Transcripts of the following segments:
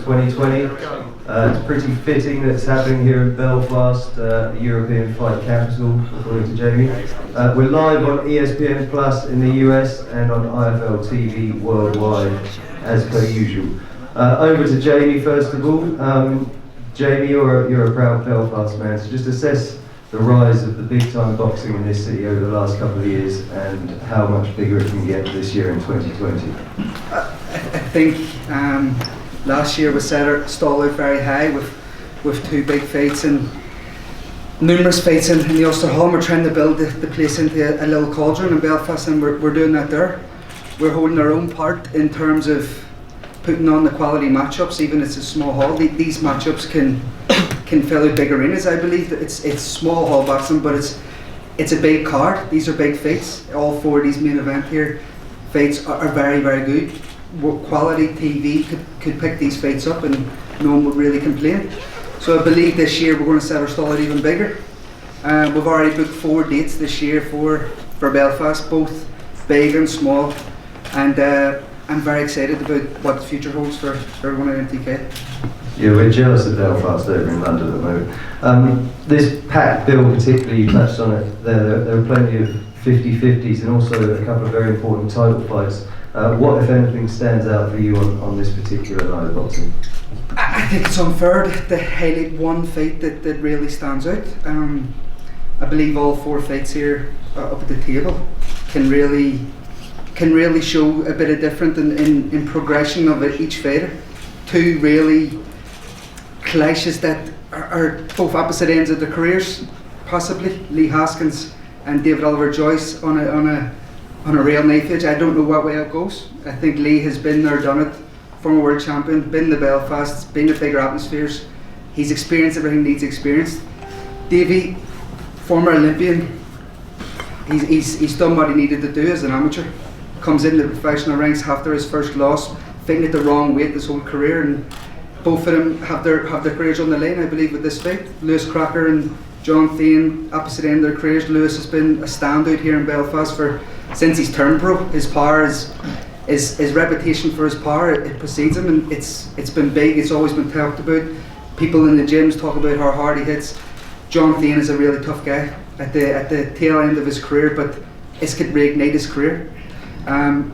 2020. It's pretty fitting that it's happening here in Belfast, the European fight capital, according to Jamie. We're live on ESPN Plus in the US and on IFL TV worldwide, as per usual. Over to Jamie first of all. Jamie, you're a proud Belfast man, so just assess the rise of the big-time boxing in this city over the last couple of years and how much bigger it can get this year in 2020. I think last year was stalled out very high with two big fights and numerous fights in the Ulster Hall. We're trying to build the place into a little cauldron in Belfast, and we're doing that there. We're holding our own part in terms of putting on the quality matchups, even if it's a small hall. These matchups can fill out big arenas. I believe that it's small hall boxing, but it's a big card. These are big fights. All four of these main event here fights are very, very good. Quality TV could pick these fights up and no one would really complain. So I believe this year we're going to set our stall out even bigger. We've already booked 4 dates this year for Belfast, both big and small, and I'm very excited about what the future holds for everyone at MTK. Yeah, we're jealous of Belfast over in London at the moment. This packed bill particularly, you touched on it there are plenty of 50-50s and also a couple of very important title fights. What, if anything, stands out for you on this particular night of boxing? I think it's unfair to highlight one fight that really stands out. I believe all 4 fights here up at the table can really show a bit of difference in progression of each fighter. 2 really clashes that are both opposite ends of their careers, possibly. Lee Haskins and David Oliver Joyce on a real knife edge. I don't know what way it goes. I think Lee has been there, done it, former world champion, been to Belfast, been to bigger atmospheres. He's experienced everything he needs experienced. Davey, former Olympian, he's done what he needed to do as an amateur. Comes into the professional ranks after his first loss, fighting at the wrong weight his whole career, and both of them have their careers on the line, I believe, with this fight. Lewis Crocker and John Thain, opposite end of their careers. Lewis has been a standout here in Belfast since he's turned pro. His power his reputation for his power, it precedes him, and it's been big. It's always been talked about. People in the gyms talk about how hard he hits. John Thain is a really tough guy at the tail end of his career, but it's could reignite his career. And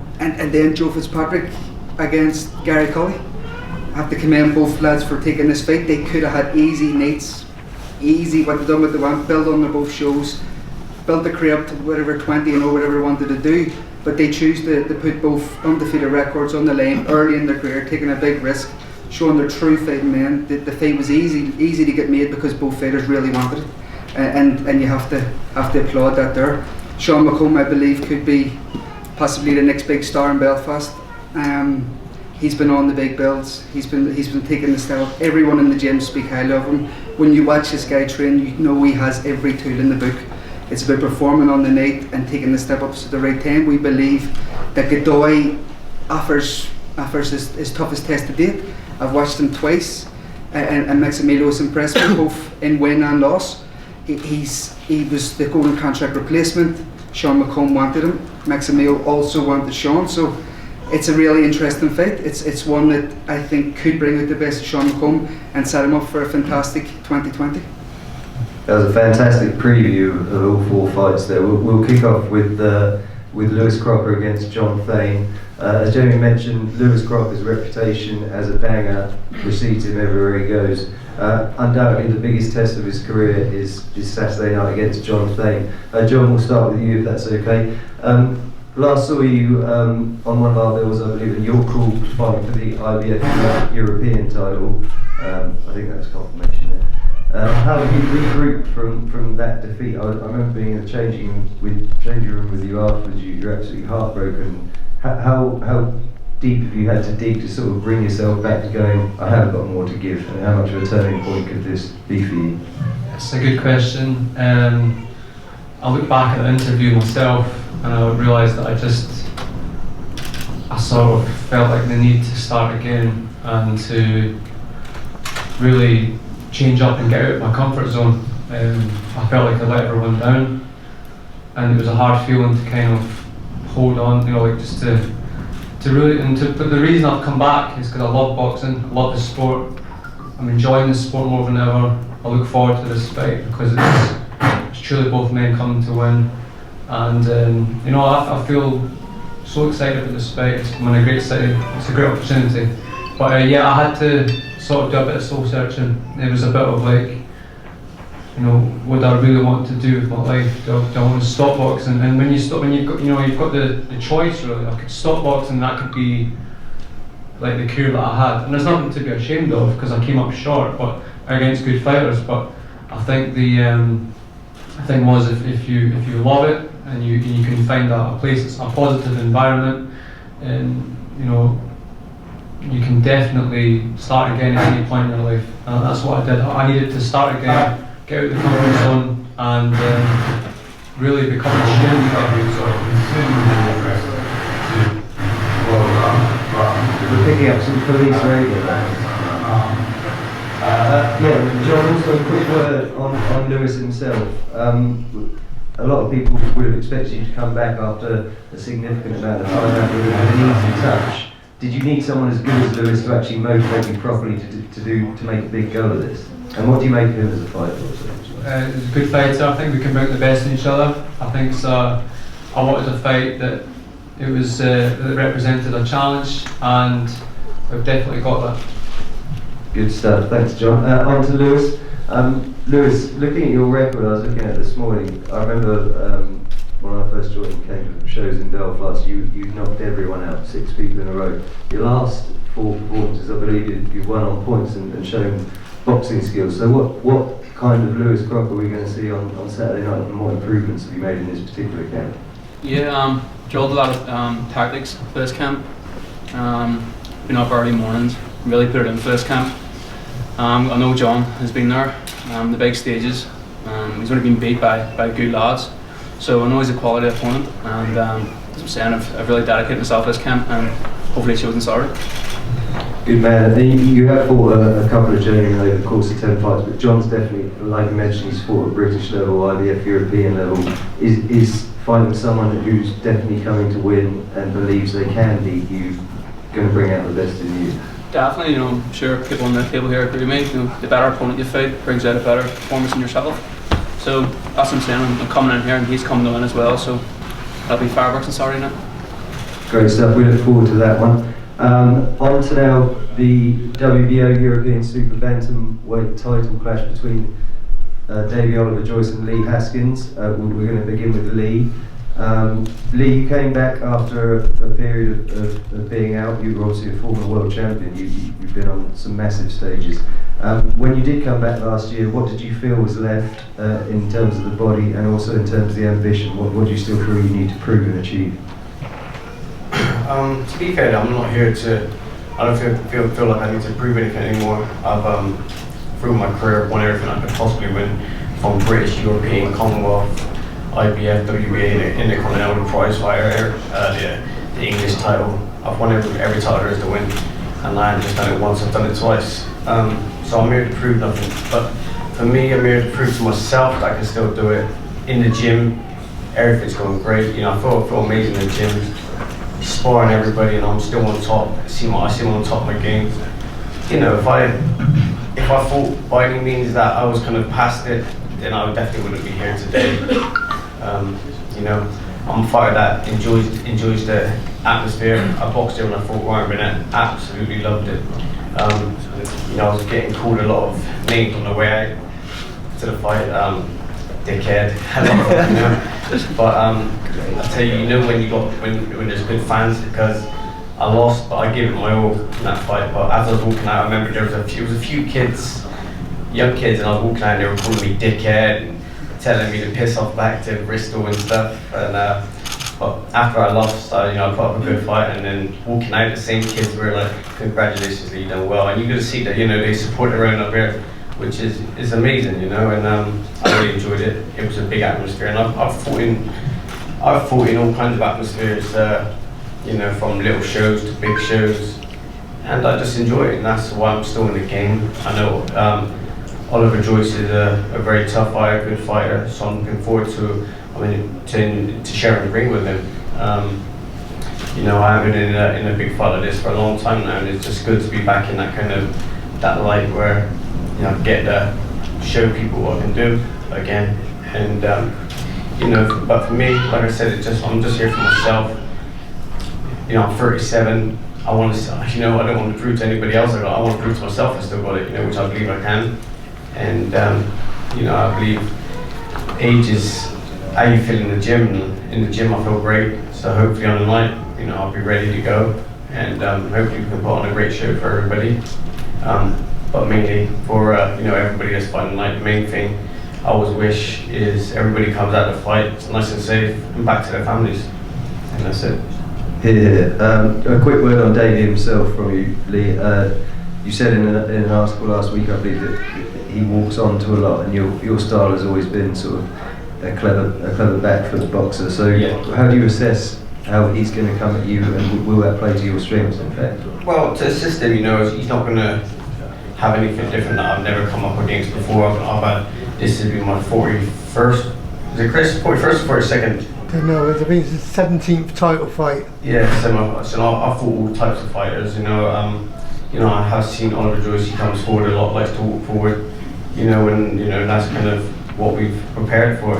then Joe Fitzpatrick against Gary Cully. I have to commend both lads for taking this fight. They could have had easy nights, easy what they've done what they want, build on their both shows, build the career up to whatever 20 and whatever they wanted to do, but they choose to put both undefeated records on the line early in their career, taking a big risk, showing their true fighting men. The fight was easy to get made because both fighters really wanted it, and you have to applaud that there. Sean McCOMB, I believe, could be possibly the next big star in Belfast. He's been on the big builds. He's been taking the style. Everyone in the gym speak highly of him. When you watch this guy train, you know he has every tool in the book. It's about performing on the night and taking the step ups at the right time. We believe that GODOY offers his toughest test to date. I've watched him twice, and Maximilio was impressed with both in win and loss. He was the golden contract replacement. Sean McComb wanted him. Maximilio also wanted Sean. So it's a really interesting fight. It's one that I think could bring out the best of Sean McComb and set him up for a fantastic 2020. That was a fantastic preview of all 4 fights there. We'll kick off with Lewis Crocker against John Thain. As Jamie mentioned, Lewis Crocker's reputation as a banger precedes him everywhere he goes. Undoubtedly the biggest test of his career is Saturday night against John Thain. John, we'll start with you if that's okay. Last saw you on one of our bills, I believe, in York Hall fighting for the IBF European title. I think that's confirmation there. How have you regrouped from that defeat? I remember being in the changing room with you afterwards. You're absolutely heartbroken. How deep have you had to dig to sort of bring yourself back to going, I have got more to give, and how much of a turning point could this be for you? It's a good question. I look back at the interview myself and I realised that I sort of felt like the need to start again and to really change up and get out of my comfort zone. I felt like I let everyone down, and it was a hard feeling to kind of hold on, like just to but the reason I've come back is because I love boxing, I love the sport. I'm enjoying this sport more than ever. I look forward to this fight because it's truly both men coming to win. And you know, I feel so excited about this fight. It's a great opportunity. But yeah, I had to sort of do a bit of soul searching. It was a bit of like, you know, what do I really want to do with my life? Do I want to stop boxing? And when you've got the choice really. I could stop boxing, that could be like the career that I had. And there's nothing to be ashamed of because I came up short, but against good fighters. But I think the thing was if you love it and you can find a place that's a positive environment, and you know, you can definitely start again at any point in your life. And that's what I did. I needed to start again, get out of the comfort zone, and really become a champion. We're picking up some police radio. Yeah, John, also a quick word on Lewis himself. A lot of people would have expected you to come back after a significant amount of time out with an easy touch. Did you need someone as good as Lewis to actually motivate you properly to make a big go of this? And what do you make of him as a fighter? He's a good fighter. I think we can bring the best in each other. I think I wanted a fight that that represented a challenge, and we've definitely got that. Good stuff. Thanks, John. On to Lewis. Lewis, looking at your record, I was looking at this morning. I remember when I first joined, came to shows in Belfast. You knocked everyone out, 6 people in a row. Your last 4 performances, I believe, you've won on points and shown boxing skills. So what kind of Lewis Crocker are we going to see on Saturday night, and what improvements have you made in this particular camp? Yeah, drilled a lot of tactics for this camp. Been up early mornings, really put it in for this camp. I know John has been there, the big stages. He's only been beat by good lads, so I know he's a quality opponent. And as I'm saying, I've really dedicated myself to this camp, and hopefully it shows in Saturday. Good man. You have fought a couple of journeymen over the course of 10 fights, but John's definitely, like you mentioned, he's fought at British level, IBF European level. Is finding someone who's definitely coming to win and believes they can beat you going to bring out the best in you? Definitely, you know, I'm sure people on the table here agree with me. You know, the better opponent you fight brings out a better performance in yourself. So that's what I'm saying. I'm coming in here and he's coming to win as well. So that'll be fireworks on Saturday night. Great stuff. We look forward to that one. On to now the WBO European Super Bantamweight title clash between Davey Oliver Joyce and Lee Haskins. We're going to begin with Lee. Lee, you came back after a period of being out. You were obviously a former world champion. You've been on some massive stages. When you did come back last year, what did you feel was left in terms of the body and also in terms of the ambition? What do you still feel you need to prove and achieve? To be fair, I'm not here to. I don't feel like I need to prove anything anymore. I've through my career won everything I could possibly win, from British, European, Commonwealth, IBF, WBA, in the Continental Prize Fighter, the English title. I've won every title there is to win, and I haven't just done it once, I've done it twice. So I'm here to prove nothing. But for me, I'm here to prove to myself that I can still do it. In the gym, everything's going great. You know, I feel amazing in the gym, sparring everybody, and I'm still on top. I see I'm on top of my game. You know, if I thought by any means that I was kind of past it, then I definitely wouldn't be here today. You know, I'm a fighter that enjoys the atmosphere. I boxed here when I fought Ryan Burnett, absolutely loved it. You know, I was getting called a lot of names on the way out to the fight, dickhead, you know. But I tell you, you know when there's good fans, because I lost, but I gave it my all in that fight. But as I was walking out, I remember there was a few kids, young kids, and I was walking out and they were calling me dickhead and telling me to piss off back to Bristol and stuff. And but after I lost, I put up a good fight, and then walking out, the same kids were like, "Congratulations, you done well." And you got to see that, you know, they support around up here, which is amazing, you know. And I really enjoyed it. It was a big atmosphere, and I've fought in all kinds of atmospheres, you know, from little shows to big shows, and I just enjoy it, and that's why I'm still in the game. I know Oliver Joyce is a very tough fighter, good fighter, so I'm looking forward to sharing the ring with him. you know, I haven't been in a big fight like this for a long time now, and it's just good to be back in that kind of that light where, you know, get to show people what I can do again. And you know, but for me, like I said, I'm just here for myself. You know, I'm 37. I want to, you know, I don't want to prove to anybody else. I want to prove to myself I still got it. You know, which I believe I can. And you know, I believe age is how you feel in the gym. In the gym, I feel great. So hopefully on the night, you know, I'll be ready to go, and hopefully we can put on a great show for everybody. But mainly for you know, everybody that's fighting tonight, the main thing I always wish is everybody comes out of the fight nice and safe and back to their families, and that's it. A quick word on Davey himself from you, Lee. You said in an article last week, I believe, that he walks on to a lot, and your style has always been sort of a clever back foot boxer. So Yeah. how do you assess how he's going to come at you, and will that play to your strengths, in fact? Well, to assist him, you know, he's not going to have anything different that I've never come up against before. I've had, this will be my 41st, is it Chris? 41st or 42nd? No, it's been his 17th title fight. Yeah, so I fought all types of fighters, you know. I have seen Oliver Joyce, he comes forward a lot, likes to walk forward, you know, and you know, that's kind of what we've prepared for.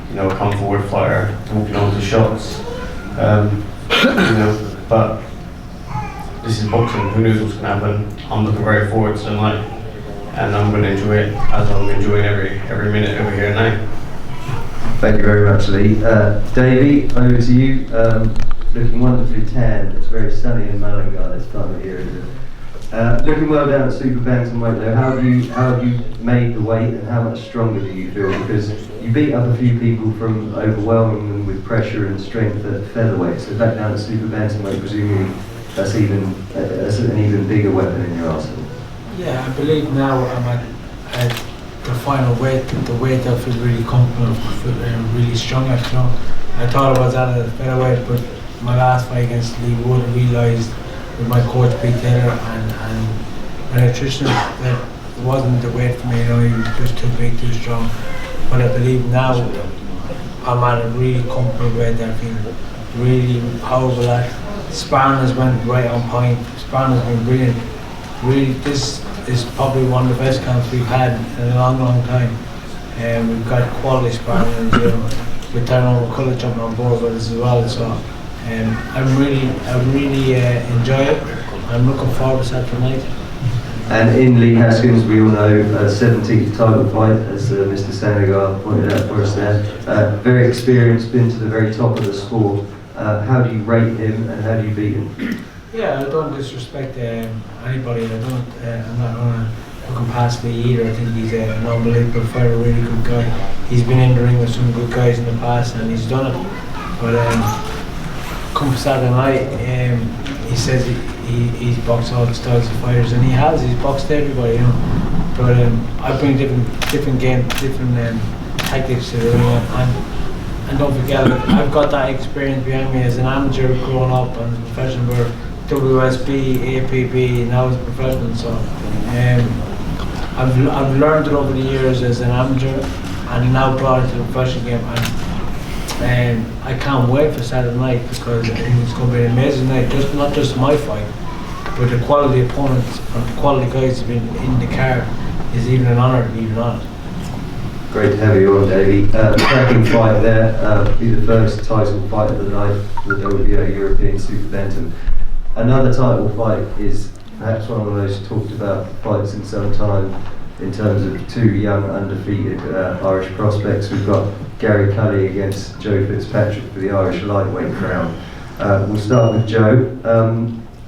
You know, a come forward fighter, walking on to shots, you know, but this is boxing, who knows what's going to happen. I'm looking very forward to the night, and I'm going to enjoy it as I'm enjoying every minute over here now. Thank you very much, Lee. Davey, over to you. Looking wonderfully tanned. It's very sunny in Mullingar this time of year, isn't it? Looking well down at super bantamweight though. How have you made the weight, and how much stronger do you feel? Because you beat up a few people from overwhelming them with pressure and strength at featherweight. So back down to super bantamweight, presumably that's an even bigger weapon in your arsenal. Yeah, I believe now I'm at the final weight, the weight I feel really comfortable, really strong at. You know, I thought I was at a featherweight, but my last fight against Lee Wood, I realised with my coach Pete Taylor and my nutritionist that it wasn't the weight for me. You know, he was just too big, too strong. But I believe now I'm at a really comfortable weight that I feel really powerful at. Sparring has went right on point. Sparring has been brilliant. Really, this is probably one of the best camps we've had in a long, long time. And we've got quality sparring in the gym. With Thain McCOMB jumping on board with us as well. So I really enjoy it. I'm looking forward to Saturday night. And in Lee Haskins, we all know 17th title fight, as Mr. Senegal pointed out for us there. Very experienced, been to the very top of the sport. How do you rate him, and how do you beat him? Yeah, I don't disrespect anybody. I'm not going to look past Lee either. I think he's an unbelievable fighter, a really good guy. He's been in the ring with some good guys in the past, and he's done it. But come Saturday night, he says he's boxed all the styles of fighters, and he has. He's boxed everybody, you know. But I bring different game, different tactics to the ring, and don't forget, I've got that experience behind me as an amateur growing up and as a professional, where WSB, APB, now as a professional. So I've learned it over the years as an amateur, and now brought it to the professional game. And I can't wait for Saturday night, because I think it's going to be an amazing night. Not just my fight, but the quality opponents and the quality guys who've been in the card is even an honour to be even on it. Great to have you on, Davey. Cracking fight there. Be the first title fight of the night for the WBO European Super Bantam. Another title fight is perhaps one of the most talked about fights in some time, in terms of two young undefeated Irish prospects. We've got Gary Cully against Joe Fitzpatrick for the Irish lightweight crown. We'll start with Joe.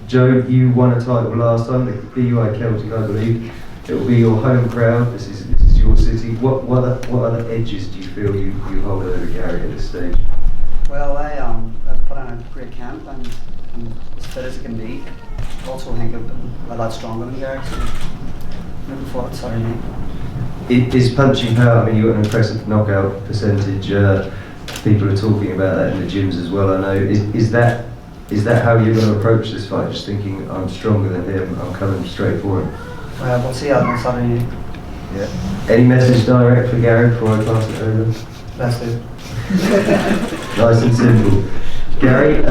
Joe, you won a title last time, the BUI Celtic, I believe. It will be your home crowd. This is your city. What other edges do you feel you hold over Gary at this stage? Well, I've put on a great camp, and I'm as fit as it can be. Also, I think I'm a lot stronger than Gary. So looking forward to Saturday night. Is punching power? I mean, you've got an impressive knockout percentage. People are talking about that in the gyms as well, I know. Is that how you're going to approach this fight? Just thinking, I'm stronger than him, I'm coming straight for him? Well, we'll see how on Saturday night. Yeah. Any message direct for Gary before I pass it over? That's it. Nice and simple. Gary,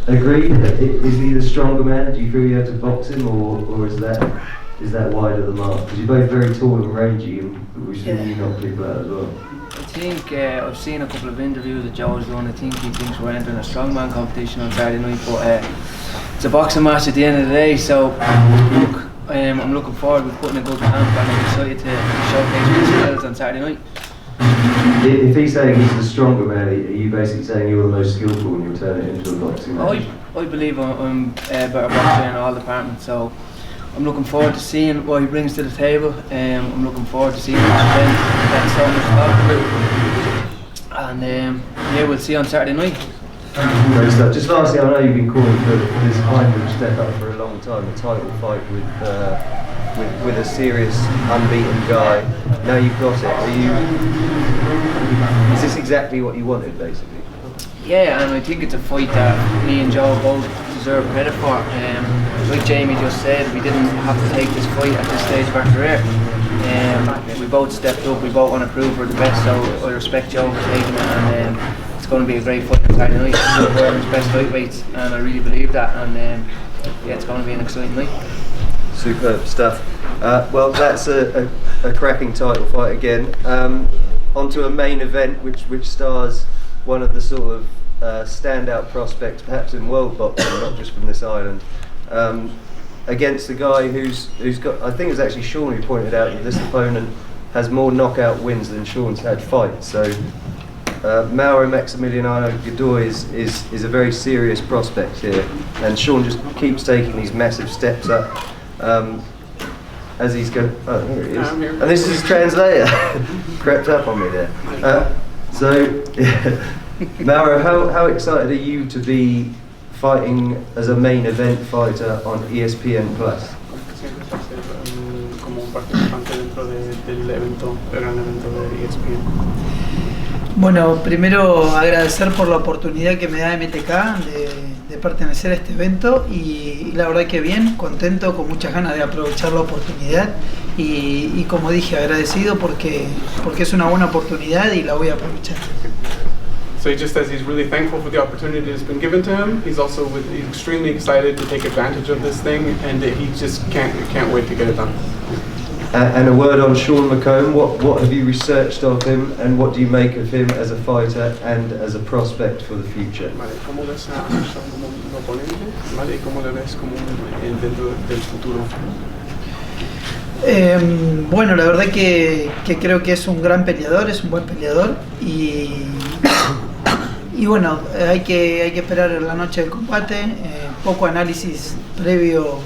Agreed. Is he the stronger man? Do you feel you have to box him, or is that wide of the mark? Because you're both very tall and rangy, and we've seen you knock people out as well. I think I've seen a couple of interviews that Joe's done. I think he thinks we're entering a strongman competition on Saturday night, but it's a boxing match at the end of the day. So look, I'm looking forward to putting a good camp, and I'm excited to showcase my skills on Saturday night. If he's saying he's the stronger man, are you basically saying you're the most skillful and you'll turn it into a boxing match? I believe I'm a better boxer in all departments, so I'm looking forward to seeing what he brings to the table. I'm looking forward to seeing his strength. That's so much talk about. And yeah, we'll see on Saturday night. Great stuff. Just lastly, I know you've been calling for this kind of step up for a long time, a title fight with a serious unbeaten guy. Now you've got it. Is this exactly what you wanted, basically? Yeah, and I think it's a fight that me and Joe both deserve credit for. Like Jamie just said, we didn't have to take this fight at this stage of our career. We both stepped up, we both want to prove we're the best, so I respect Joe for taking it, and it's going to be a great fight on Saturday night. We're his best lightweights, and I really believe that, and yeah, it's going to be an exciting night. Superb stuff. Well, that's a cracking title fight again. Onto a main event which stars one of the sort of standout prospects perhaps in world boxing, not just from this island, against a guy who's got, I think it was actually Sean who pointed out that this opponent has more knockout wins than Sean's had fights. So Mauro Maximiliano GODOY is a very serious prospect here, and Sean just keeps taking these massive steps up. As he's going, oh, here he is. And this is his translator. Crept up on me there. So, Mauro, how excited are you to be fighting as a main event fighter on ESPN Plus? Como un participante dentro del evento, del gran evento de ESPN. Bueno, primero agradecer por la oportunidad que me da MTK de pertenecer a este evento y la verdad que bien, contento, con muchas ganas de aprovechar la oportunidad y como dije, agradecido porque es una buena oportunidad y la voy a aprovechar. So he just says he's really thankful for the opportunity that's been given to him. He's also he's extremely excited to take advantage of this thing, and that he just can't wait to get it done. And a word on Sean McCOMB, what have you researched of him and what do you make of him as a fighter and as a prospect for the future? Vale, ¿cómo ves a Sean como un oponente? Vale, ¿y cómo le ves como dentro del futuro? Bueno, la verdad que creo que es un gran peleador, es un buen peleador y bueno, hay que esperar la noche del combate, poco análisis previo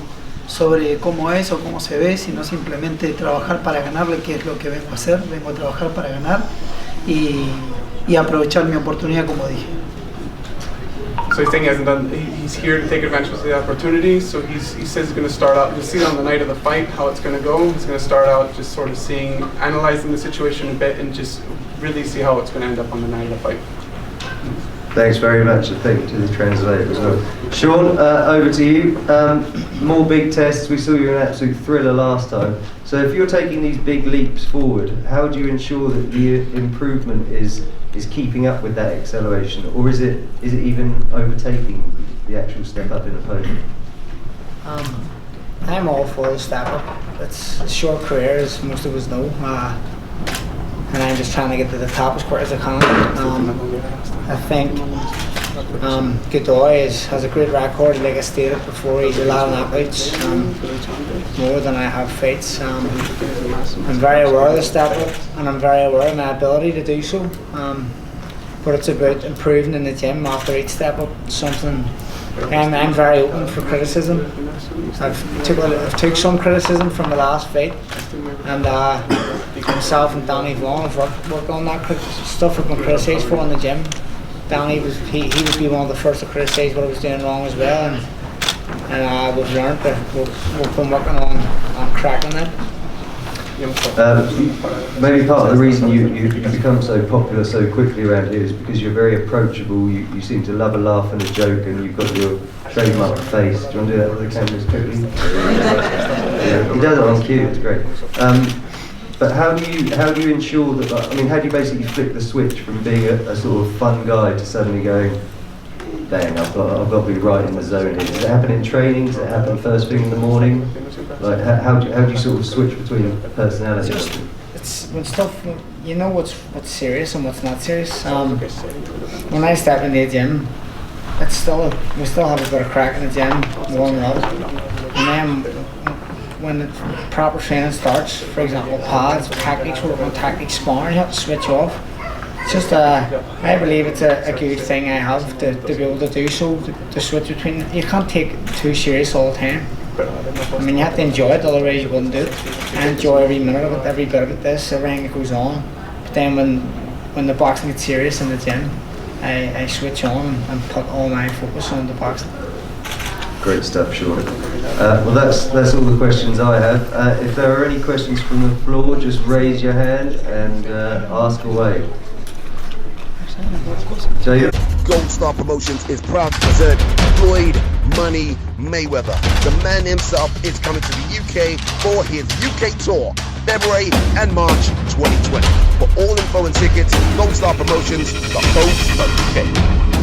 sobre cómo es o cómo se ve, sino simplemente trabajar para ganarle, que es lo que vengo a hacer, vengo a trabajar para ganar y aprovechar mi oportunidad, como dije. So he's saying he hasn't done. He's here to take advantage of the opportunity. So he says he's going to start out. You'll see on the night of the fight how it's going to go. He's going to start out just sort of analyzing the situation a bit, and just really see how it's going to end up on the night of the fight. Thanks very much, and thank you to the translator as well. Sean, over to you. More big tests. We saw you in an absolute thriller last time. So if you're taking these big leaps forward, how do you ensure that the improvement is keeping up with that acceleration, or is it even overtaking the actual step up in opponent? I'm all for the step up. It's a short career, as most of us know, and I'm just trying to get to the top as quick as I can. I think GODOY has a great record, like I stated before. He's a lot of athletes, more than I have fights. I'm very aware of the step up, and I'm very aware of my ability to do so. But it's about improving in the gym after each step up. Something I'm very open for criticism. I've took some criticism from the last fight, and myself and Danny Vaughan have worked on that stuff I've been criticised for in the gym. Danny he would be one of the first to criticise what I was doing wrong as well, and we've learned that we've been working on cracking it. Maybe part of the reason you become so popular so quickly around here is because you're very approachable. You seem to love a laugh and a joke, and you've got your trademark face. Do you want to do that with the cameras quickly? Yeah, he does it on cue. It's great. But how do you ensure that? I mean, how do you basically flip the switch from being a sort of fun guy to suddenly going, bang, I've got to be right in the zone here. Does it happen in training? Does it happen first thing in the morning? Like, how do you sort of switch between personalities? It's when stuff, you know what's serious and what's not serious. When I step in the gym, we still have a bit of crack in the gym, warming up, and then when the proper training starts, for example, pads, tactics, work on tactics, sparring, you have to switch off. It's just I believe it's a good thing I have to be able to do so, to switch between. You can't take it too serious all the time. I mean, you have to enjoy it, otherwise you wouldn't do it. I enjoy every minute of it, every bit of it, everything that goes on. But then when the boxing gets serious in the gym, I switch on and put all my focus on the boxing. Great stuff, Sean. Well, that's all the questions I have. If there are any questions from the floor, just raise your hand and ask away. Jay? Gold Star Promotions is proud to present Floyd Money Mayweather. The man himself is coming to the UK for his UK tour, February and March 2020. For all info and tickets, goldstarpromotions.co.uk.